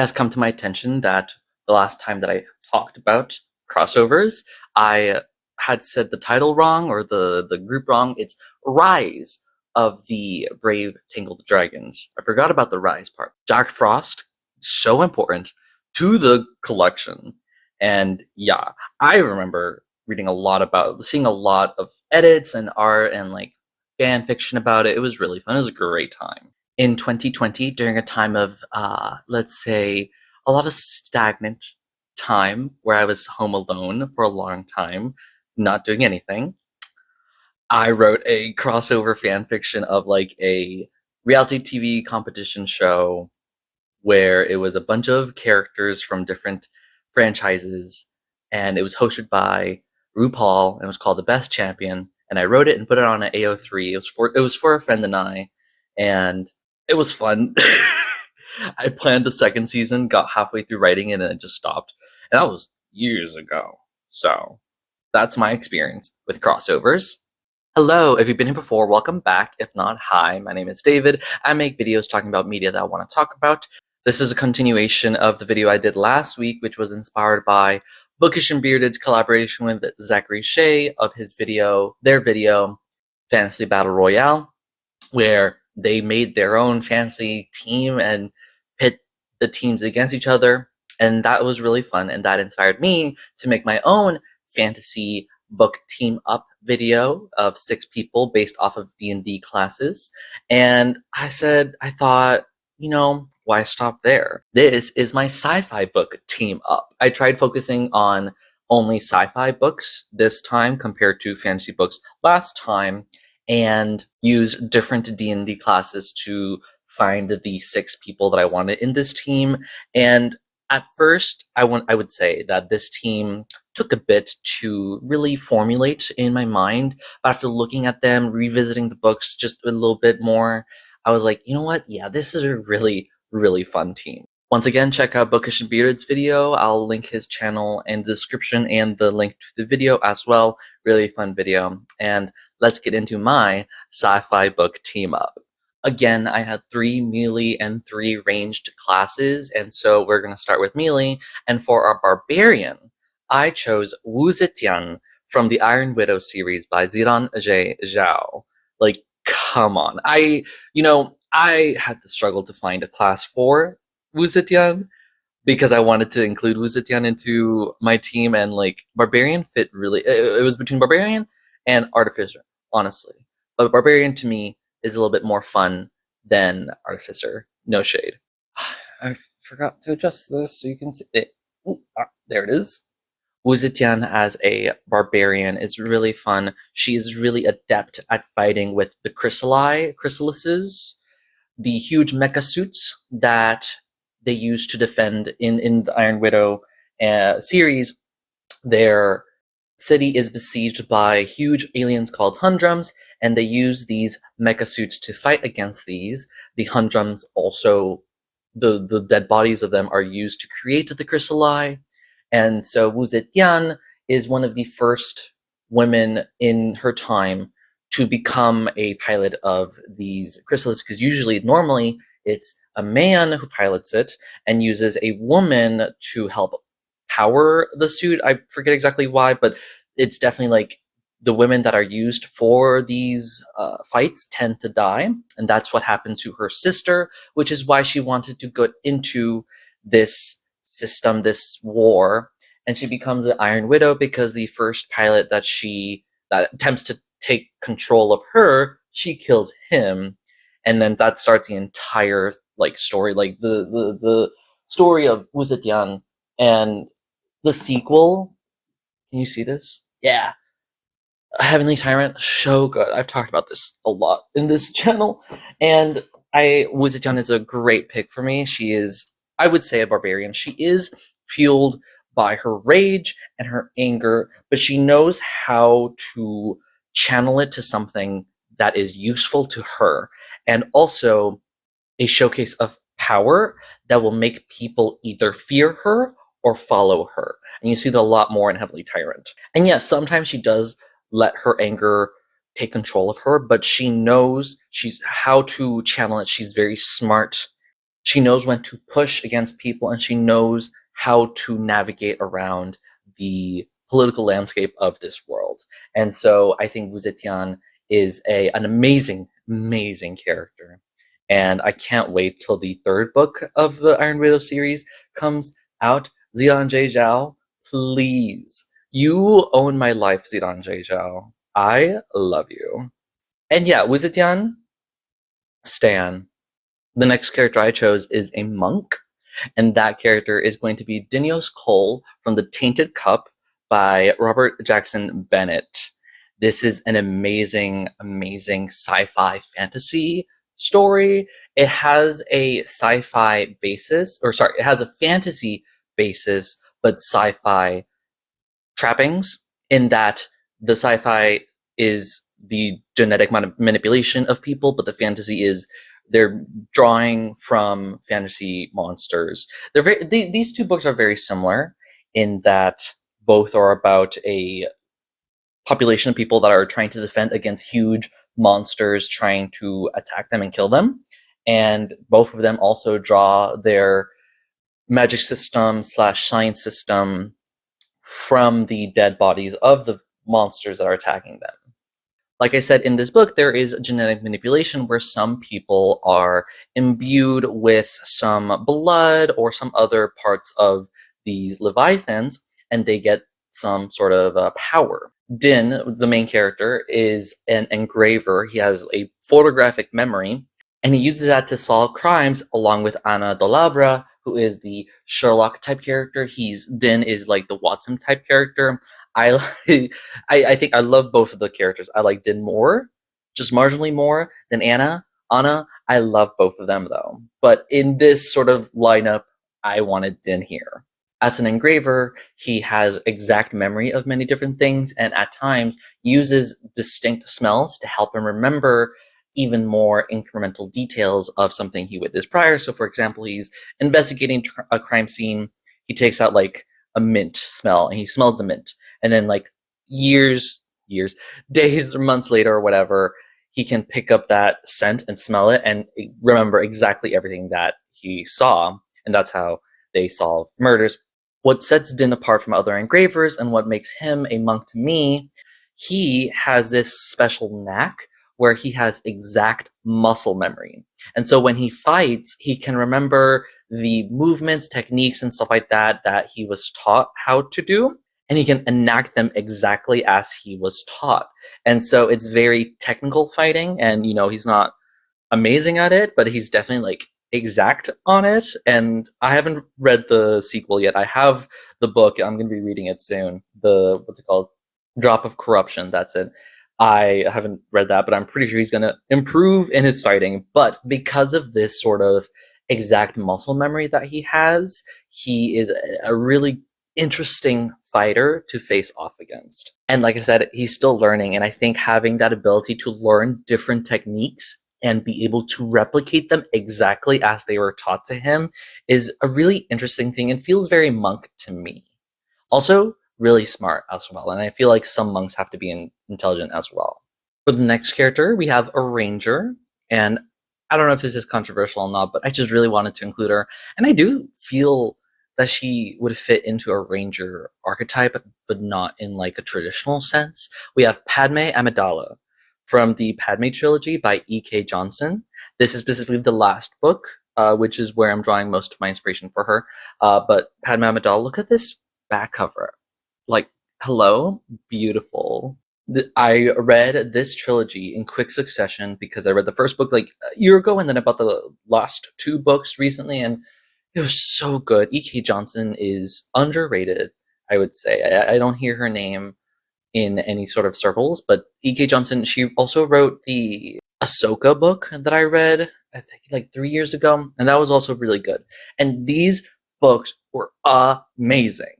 has come to my attention that the last time that I talked about crossovers, I had said the title wrong or the group wrong. It's Rise of the Brave Tangled Dragons. I forgot about the Rise part. Jack Frost, so important to the collection. And yeah, I remember seeing a lot of edits and art and like fan fiction about it. It was really fun. It was a great time. In 2020, during a time of, let's say, a lot of stagnant time where I was home alone for a long time, not doing anything, I wrote a crossover fan fiction of like a reality TV competition show where it was a bunch of characters from different franchises, and it was hosted by RuPaul, and it was called The Best Champion. And I wrote it and put it on an AO3. It was for a friend and I, and it was fun. I planned the second season, got halfway through writing it, and it just stopped. And that was years ago. So that's my experience with crossovers. Hello, if you've been here before, welcome back. If not, hi, my name is David. I make videos talking about media that I want to talk about. This is a continuation of the video I did last week, which was inspired by Bookish and Bearded's collaboration with Zachary Shea of their video, Fantasy Battle Royale, where they made their own fantasy team and pit the teams against each other. And that was really fun, and that inspired me to make my own fantasy book team up video of 6 people based off of D&D classes. And I thought, why stop there? This is my sci-fi book team up. I tried focusing on only sci-fi books this time compared to fantasy books last time, and use different D&D classes to find the 6 people that I wanted in this team. And at first, I would say that this team took a bit to really formulate in my mind. But after looking at them, revisiting the books just a little bit more, I was like, you know what? Yeah, this is a really, really fun team. Once again, check out Bookish and Bearded's video. I'll link his channel in the description and the link to the video as well. Really fun video. And let's get into my sci-fi book team up. Again, I had 3 melee and 3 ranged classes, and so we're going to start with melee. And for our Barbarian, I chose Wu Zetian from the Iron Widow series by Ziran J. Zhao. Like, come on. I had to struggle to find a class for Wu Zetian because I wanted to include Wu Zetian into my team, and like Barbarian fit really. It was between Barbarian and Artificer, honestly. But Barbarian to me is a little bit more fun than Artificer. No shade. I forgot to adjust this so you can see it. There it is. Wu Zetian as a Barbarian is really fun. She is really adept at fighting with the chrysalises, the huge mecha suits that they use to defend in the Iron Widow series. Their city is besieged by huge aliens called Humdrums, and they use these mecha suits to fight against these. The Humdrums also, the dead bodies of them are used to create the chrysali. And so Wu Zetian is one of the first women in her time to become a pilot of these chrysalises, because normally it's a man who pilots it and uses a woman to help power the suit. I forget exactly why, but it's definitely like the women that are used for these fights tend to die, and that's what happened to her sister, which is why she wanted to go into this system, this war, and she becomes the Iron Widow because the first pilot that attempts to take control of her, she kills him, and then that starts the entire story, like the story of Wu Zetian. And the sequel, can you see this? Yeah. Heavenly Tyrant, so good. I've talked about this a lot in this channel, and Wu Zetian is a great pick for me. She is, I would say, a Barbarian. She is fueled by her rage and her anger, but she knows how to channel it to something that is useful to her, and also a showcase of power that will make people either fear her or follow her. And you see that a lot more in Heavenly Tyrant. And yes, sometimes she does let her anger take control of her, but she knows how to channel it. She's very smart. She knows when to push against people, and she knows how to navigate around the political landscape of this world. And so I think Wu Zetian is an amazing, amazing character. And I can't wait till the third book of the Iron Widow series comes out. Zidan Zhao, please. You own my life, Zidan Zhao. I love you. And yeah, Wu Zetian, Stan. The next character I chose is a monk, and that character is going to be Dinios Cole from The Tainted Cup by Robert Jackson Bennett. This is an amazing, amazing sci-fi fantasy story. It has a sci-fi basis, or sorry, it has a fantasy basis, but sci-fi trappings, in that the sci-fi is the genetic manipulation of people, but the fantasy is they're drawing from fantasy monsters. These two books are very similar in that both are about a population of people that are trying to defend against huge monsters trying to attack them and kill them. And both of them also draw their magic system slash science system from the dead bodies of the monsters that are attacking them. Like I said, in this book, there is genetic manipulation where some people are imbued with some blood or some other parts of these leviathans, and they get some sort of power. Din, the main character, is an engraver. He has a photographic memory, and he uses that to solve crimes along with Anna Dolabra, who is the Sherlock type character. Din is like the Watson type character. I think I love both of the characters. I like Din more, just marginally more than Anna. Anna, I love both of them though. But in this sort of lineup, I wanted Din here. As an engraver, he has exact memory of many different things, and at times uses distinct smells to help him remember even more incremental details of something he witnessed prior. So for example, he's investigating a crime scene, he takes out like a mint smell, and he smells the mint. And then like days or months later or whatever, he can pick up that scent and smell it and remember exactly everything that he saw. And that's how they solve murders. What sets Din apart from other engravers and what makes him a monk to me, he has this special knack where he has exact muscle memory. And so when he fights, he can remember the movements, techniques, and stuff like that that he was taught how to do, and he can enact them exactly as he was taught. And so it's very technical fighting, and he's not amazing at it, but he's definitely like exact on it. And I haven't read the sequel yet. I have the book. I'm going to be reading it soon. What's it called? Drop of Corruption. That's it. I haven't read that, but I'm pretty sure he's going to improve in his fighting. But because of this sort of exact muscle memory that he has, he is a really interesting fighter to face off against. And like I said, he's still learning, and I think having that ability to learn different techniques and be able to replicate them exactly as they were taught to him is a really interesting thing and feels very monk to me. Also, really smart as well, and I feel like some monks have to be intelligent as well. For the next character, we have a ranger, and I don't know if this is controversial or not, but I just really wanted to include her, and I do feel that she would fit into a ranger archetype, but not in like a traditional sense. We have Padme Amidala from the Padme trilogy by E.K. Johnson. This is specifically the last book, which is where I'm drawing most of my inspiration for her. But Padme Amidala, look at this back cover. Like, hello, beautiful. I read this trilogy in quick succession because I read the first book like a year ago, and then I bought the last two books recently, and it was so good. E.K. Johnson is underrated, I would say. I don't hear her name in any sort of circles, but E.K. Johnson, she also wrote the Ahsoka book that I read, I think like 3 years ago, and that was also really good. And these books were amazing.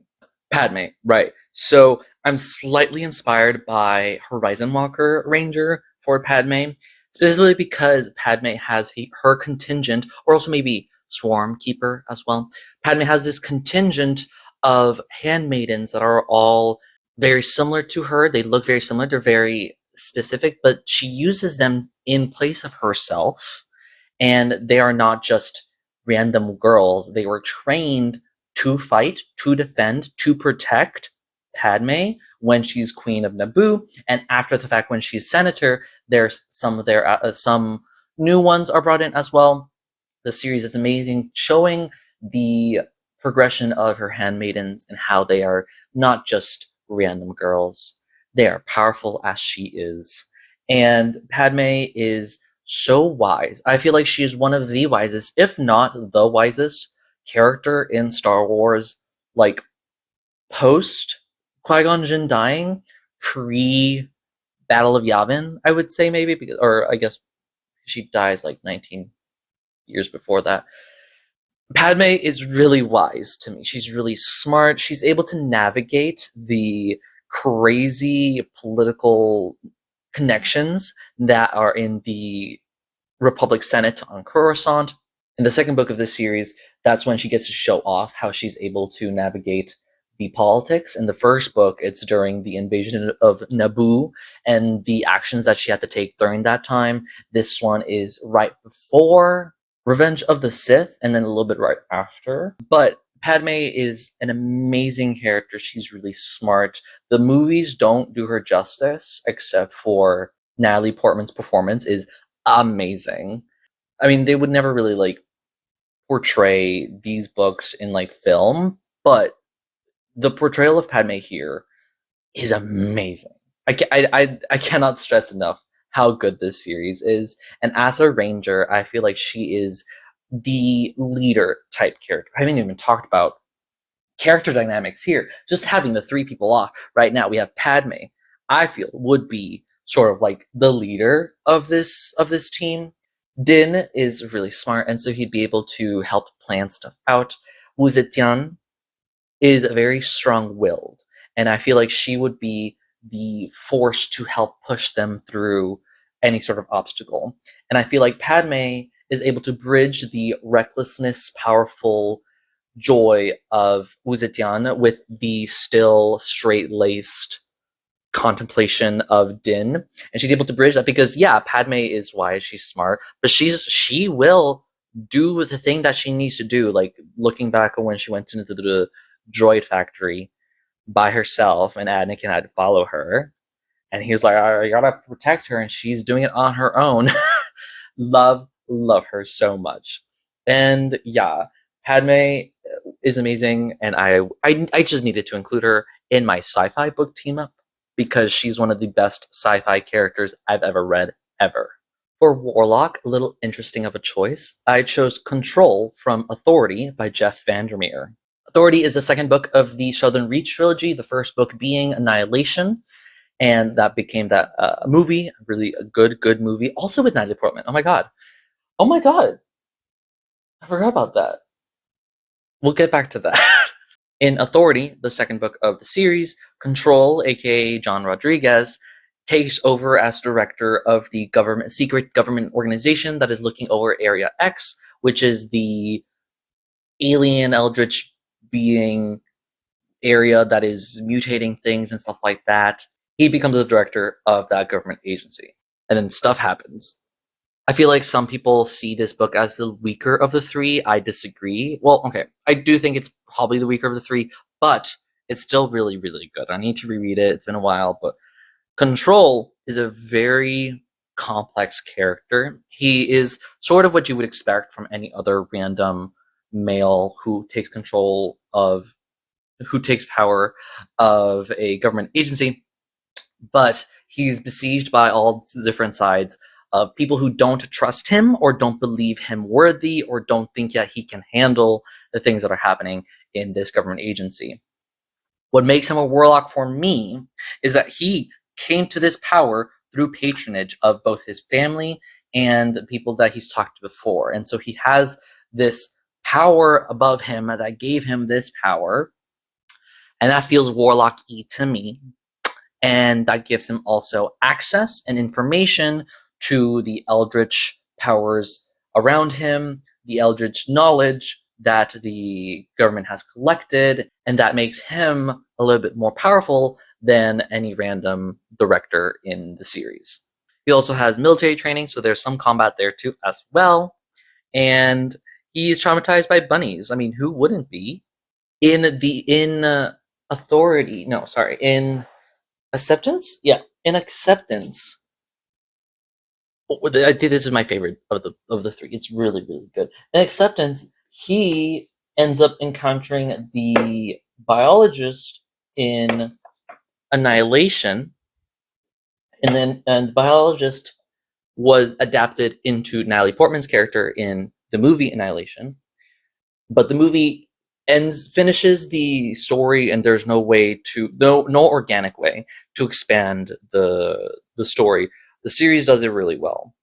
Padme, right. So I'm slightly inspired by Horizon Walker Ranger for Padme, specifically because Padme has her contingent, or also maybe Swarm Keeper as well. Padme has this contingent of handmaidens that are all very similar to her. They look very similar. They're very specific, but she uses them in place of herself, and they are not just random girls. They were trained to fight, to defend, to protect Padme when she's Queen of Naboo, and after the fact, when she's Senator, there's some new ones are brought in as well. The series is amazing, showing the progression of her handmaidens and how they are not just random girls. They are powerful as she is. And Padme is so wise. I feel like she is one of the wisest, if not the wisest, character in Star Wars, like post Qui-Gon Jinn dying, pre Battle of Yavin, I would say maybe, because, or I guess she dies like 19 years before that. Padme is really wise to me. She's really smart. She's able to navigate the crazy political connections that are in the Republic Senate on Coruscant. In the second book of this series, that's when she gets to show off how she's able to navigate the politics. In the first book, it's during the invasion of Naboo and the actions that she had to take during that time. This one is right before Revenge of the Sith, and then a little bit right after. But Padme is an amazing character. She's really smart. The movies don't do her justice, except for Natalie Portman's performance is amazing. I mean, they would never really like portray these books in like film, but the portrayal of Padme here is amazing. I cannot stress enough how good this series is. And as a ranger, I feel like she is the leader type character. I haven't even talked about character dynamics here. Just having the three people off right now, we have Padme. I feel would be sort of like the leader of this team. Din is really smart, and so he'd be able to help plan stuff out. Wu Zetian is very strong-willed, and I feel like she would be the force to help push them through any sort of obstacle. And I feel like Padme is able to bridge the recklessness, powerful joy of Wu Zetian with the still straight-laced contemplation of Din. And she's able to bridge that because, yeah, Padme is wise, she's smart, but she will do the thing that she needs to do. Like, looking back on when she went into the droid factory by herself and Anakin had to follow her, and he was like, I gotta protect her, and she's doing it on her own. love her so much. And yeah, Padme is amazing, and I just needed to include her in my sci-fi book team up because she's one of the best sci-fi characters I've ever read, ever. For Warlock, a little interesting of a choice, I chose Control from Authority by Jeff Vandermeer. Authority is the second book of the Southern Reach trilogy, the first book being Annihilation, and that became that movie, really a good movie, also with Natalie Portman. Oh my god, I forgot about that. We'll get back to that. In Authority, the second book of the series, Control, aka John Rodriguez, takes over as director of the secret government organization that is looking over Area X, which is the alien eldritch being area that is mutating things and stuff like that. He becomes the director of that government agency. And then stuff happens. I feel like some people see this book as the weaker of the three. I disagree. Well, okay, I do think it's probably the weaker of the three, but it's still really, really good. I need to reread it. It's been a while, but Control is a very complex character. He is sort of what you would expect from any other random male who takes power of a government agency, but he's besieged by all different sides of people who don't trust him or don't believe him worthy or don't think that he can handle the things that are happening in this government agency. What makes him a warlock for me is that he came to this power through patronage of both his family and the people that he's talked to before. And so he has this power above him that gave him this power, and that feels warlock-y to me. And that gives him also access and information to the eldritch powers around him, the eldritch knowledge that the government has collected, and that makes him a little bit more powerful than any random director in the series. He also has military training, so there's some combat there too as well. And He is traumatized by bunnies. I mean, who wouldn't be? In authority, no, sorry, in acceptance? Yeah, in acceptance. I think this is my favorite of the three. It's really, really good. In acceptance, he ends up encountering the biologist in Annihilation, and the biologist was adapted into Natalie Portman's character in the movie Annihilation, but the movie finishes the story, and there's no organic way to expand the story. The series does it really well.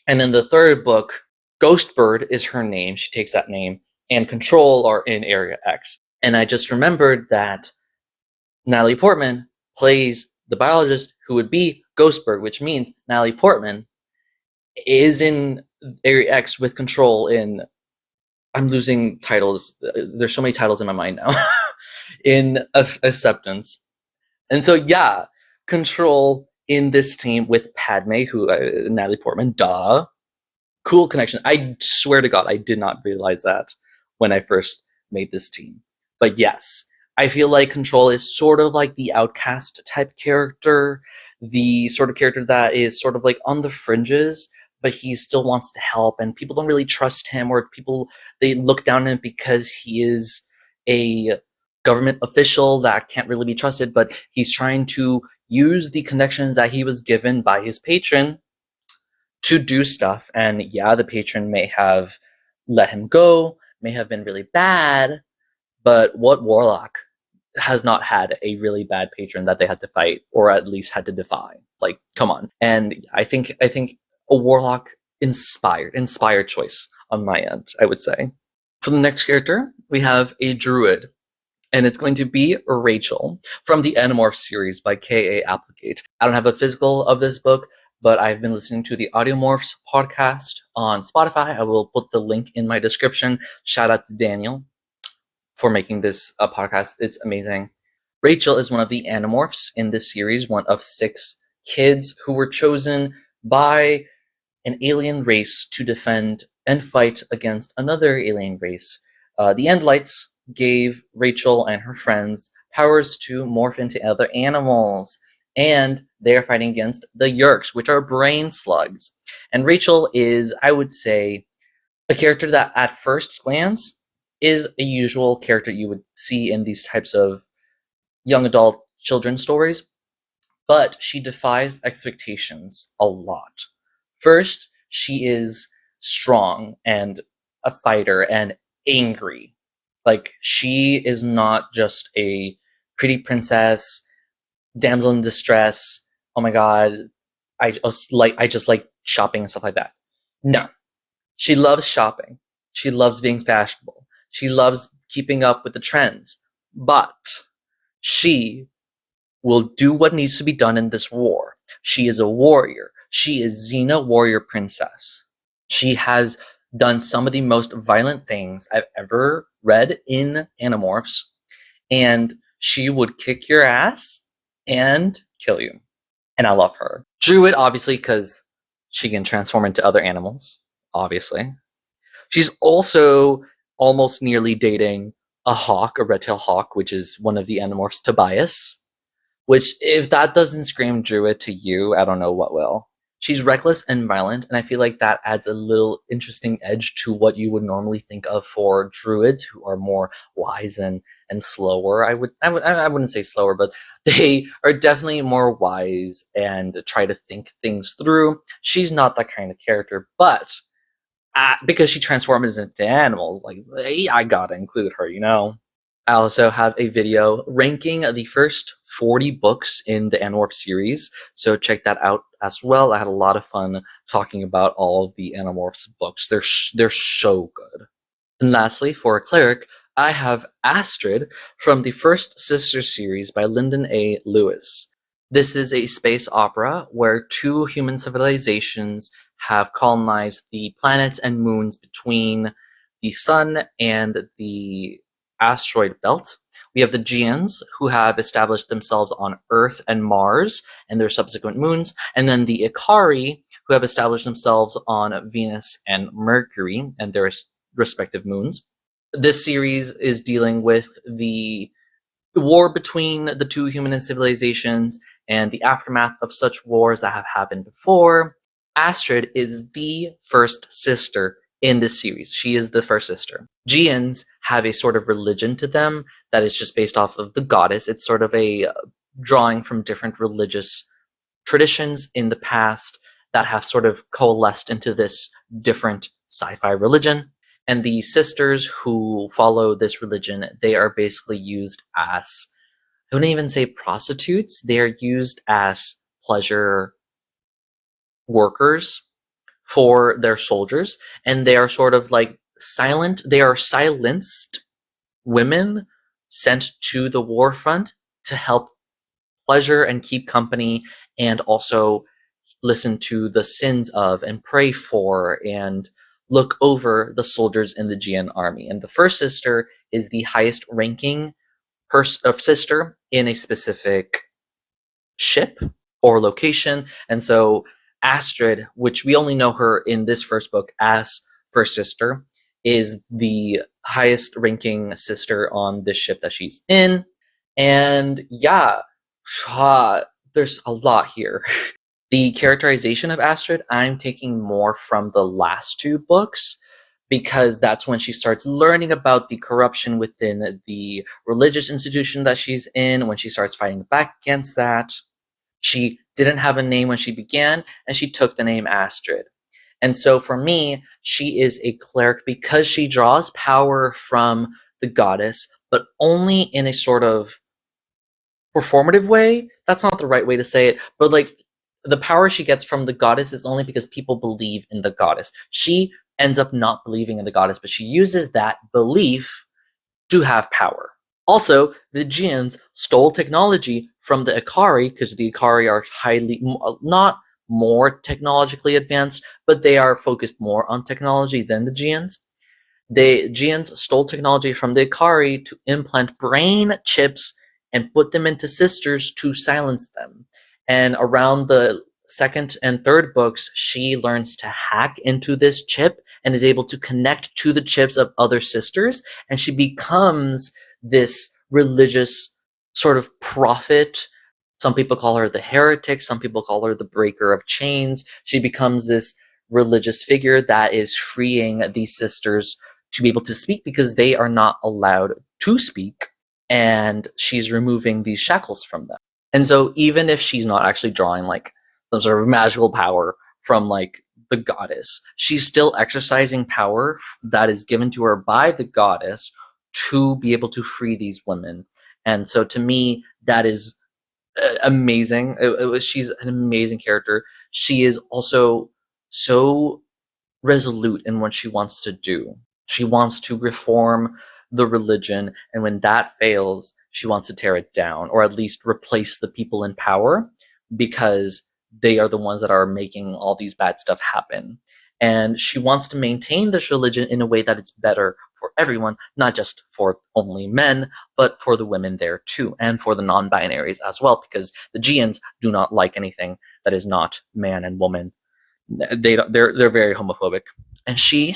And in the third book, Ghostbird is her name. She takes that name, and Control are in Area X. And I just remembered that Natalie Portman plays the biologist who would be Ghostbird, which means Natalie Portman is in Area X with Control in. I'm losing titles. There's so many titles in my mind now. In Acceptance. And so, yeah, Control in this team with Padme, who Natalie Portman, duh. Cool connection. I swear to God, I did not realize that when I first made this team. But yes, I feel like Control is sort of like the outcast type character, the sort of character that is sort of like on the fringes, but he still wants to help, and people don't really trust him, or they look down on him because he is a government official that can't really be trusted, but he's trying to use the connections that he was given by his patron to do stuff. And yeah, the patron may have let him go, may have been really bad, but what Warlock has not had a really bad patron that they had to fight, or at least had to defy? Like, come on. And I think a Warlock inspired choice on my end, I would say. For the next character, we have a Druid, and it's going to be Rachel from the Animorphs series by K.A. Applegate. I don't have a physical of this book, but I've been listening to the Audiomorphs podcast on Spotify. I will put the link in my description. Shout out to Daniel for making this a podcast. It's amazing. Rachel is one of the Animorphs in this series, one of 6 kids who were chosen by an alien race to defend and fight against another alien race. The Endlights gave Rachel and her friends powers to morph into other animals, and they are fighting against the Yeerks, which are brain slugs. And Rachel is, I would say, a character that at first glance is a usual character you would see in these types of young adult children's stories, but she defies expectations a lot. First, she is strong and a fighter and angry. Like, she is not just a pretty princess, damsel in distress. Oh my god, I just like shopping and stuff like that. No, she loves shopping. She loves being fashionable. She loves keeping up with the trends. But she will do what needs to be done in this war. She is a warrior. She is Xena, warrior princess. She has done some of the most violent things I've ever read in Animorphs, and she would kick your ass and kill you. And I love her. Druid, obviously, because she can transform into other animals, obviously. She's also almost nearly dating a hawk, a red-tailed hawk, which is one of the Animorphs, Tobias. Which, if that doesn't scream Druid to you, I don't know what will. She's reckless and violent, and I feel like that adds a little interesting edge to what you would normally think of for Druids, who are more wise and slower. I wouldn't say slower, but they are definitely more wise and try to think things through. She's not that kind of character, but because she transforms into animals, like, I gotta include her, you know? I also have a video ranking the first 40 books in the Animorphs series, so check that out as well. I had a lot of fun talking about all of the Animorphs books. They're so good. And lastly, for a Cleric, I have Astrid from the First Sisters series by Lyndon A. Lewis. This is a space opera where 2 human civilizations have colonized the planets and moons between the sun and the asteroid belt. We have the Geans, who have established themselves on Earth and Mars and their subsequent moons, and then the Ikari, who have established themselves on Venus and Mercury and their respective moons. This series is dealing with the war between the two human civilizations and the aftermath of such wars that have happened before. Astrid is the first sister in this series. She is the first sister. Giants have a sort of religion to them that is just based off of the goddess. It's sort of a drawing from different religious traditions in the past that have sort of coalesced into this different sci-fi religion. And the sisters who follow this religion, they are basically used as, I wouldn't even say prostitutes, they're used as pleasure workers for their soldiers. And they are sort of like they are silenced women sent to the war front to help pleasure and keep company, and also listen to the sins of and pray for and look over the soldiers in the GN army. And the first sister is the highest ranking sister in a specific ship or location. And so Astrid, which we only know her in this first book as first sister, is the highest ranking sister on this ship that she's in. And yeah, there's a lot here. The characterization of Astrid, I'm taking more from the last two books, because that's when she starts learning about the corruption within the religious institution that she's in, when she starts fighting back against that. She didn't have a name when she began, and she took the name Astrid. And so for me, she is a cleric because she draws power from the goddess, but only in a sort of performative way. That's not the right way to say it, but like, the power she gets from the goddess is only because people believe in the goddess. She ends up not believing in the goddess, but she uses that belief to have power. Also, the Giants stole technology from the Ikari, because the Ikari are not more technologically advanced, but they are focused more on technology than the Giants. The Giants stole technology from the Ikari to implant brain chips and put them into sisters to silence them. And around the second and third books, she learns to hack into this chip and is able to connect to the chips of other sisters. And she becomes this religious sort of prophet. Some people call her the heretic. Some people call her the breaker of chains. She becomes this religious figure that is freeing these sisters to be able to speak, because they are not allowed to speak. And she's removing these shackles from them. And so even if she's not actually drawing like some sort of magical power from like the goddess, she's still exercising power that is given to her by the goddess to be able to free these women. And so to me, that is amazing. She's an amazing character. She is also so resolute in what she wants to do. She wants to reform the religion, and when that fails, she wants to tear it down, or at least replace the people in power, because they are the ones that are making all these bad stuff happen. And she wants to maintain this religion in a way that it's better for everyone, not just for only men, but for the women there too, and for the non-binaries as well, because the Giants do not like anything that is not man and woman. They're very homophobic, and she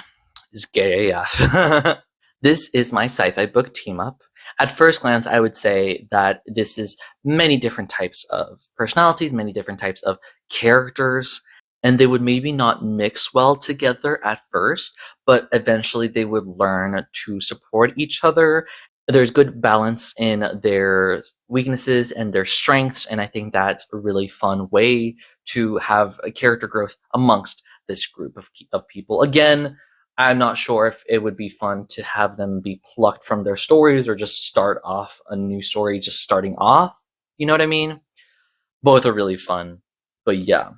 is gay AF. This is my sci-fi book team up. At first glance, I would say that this is many different types of personalities, many different types of characters, and they would maybe not mix well together at first, but eventually they would learn to support each other. There's good balance in their weaknesses and their strengths, and I think that's a really fun way to have a character growth amongst this group of people. Again, I'm not sure if it would be fun to have them be plucked from their stories or just start off a new story just starting off. You know what I mean? Both are really fun. But yeah,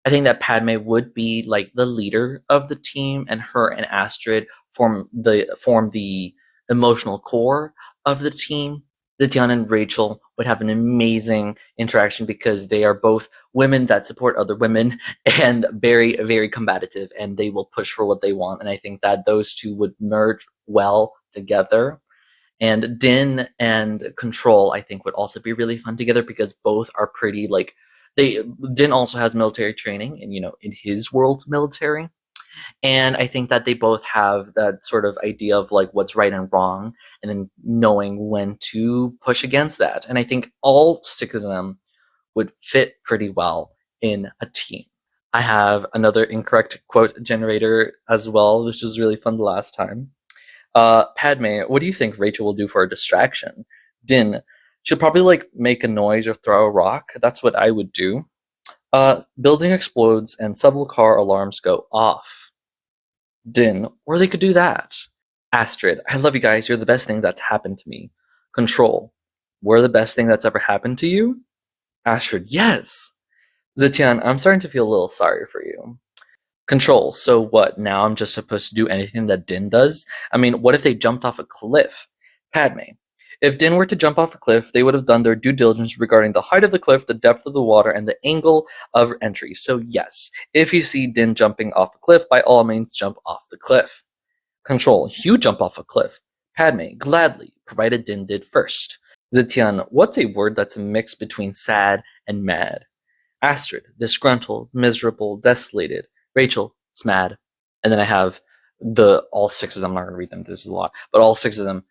I think that Padme would be like the leader of the team, and her and Astrid form the emotional core of the team. Zetian and Rachel would have an amazing interaction because they are both women that support other women and very, very combative, and they will push for what they want. And I think that those two would merge well together. And Din and Control, I think, would also be really fun together because both are pretty like Din also has military training, and in his world's military. And I think that they both have that sort of idea of like what's right and wrong, and then knowing when to push against that. And I think all six of them would fit pretty well in a team. I have another incorrect quote generator as well, which was really fun the last time. Padme, what do you think Rachel will do for a distraction? Din, she'll probably like make a noise or throw a rock. That's what I would do. Building explodes and several car alarms go off. Din, or they could do that. Astrid, I love you guys. You're the best thing that's happened to me. Control, we're the best thing that's ever happened to you? Astrid, yes. Zetian, I'm starting to feel a little sorry for you. Control, so what? Now I'm just supposed to do anything that Din does? I mean, what if they jumped off a cliff? Padme, if Din were to jump off a cliff, they would have done their due diligence regarding the height of the cliff, the depth of the water, and the angle of entry. So yes, if you see Din jumping off a cliff, by all means jump off the cliff. Control, you jump off a cliff. Padme, gladly, provided Din did first. Zetian, what's a word that's a mix between sad and mad? Astrid, disgruntled, miserable, desolated. Rachel, smad. And then I have all six of them. I'm not going to read them, there's a lot, but all six of them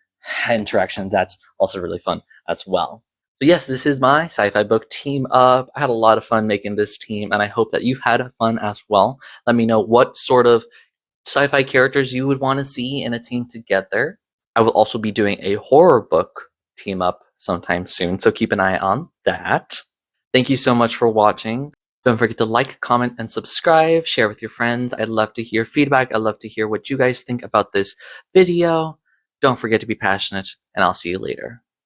interaction. That's also really fun as well. So yes, this is my sci-fi book team up. I had a lot of fun making this team, and I hope that you've had fun as well. Let me know what sort of sci-fi characters you would want to see in a team together. I will also be doing a horror book team up sometime soon, so keep an eye on that. Thank you so much for watching. Don't forget to like, comment, and subscribe. Share with your friends. I'd love to hear feedback. I'd love to hear what you guys think about this video. Don't forget to be passionate, and I'll see you later.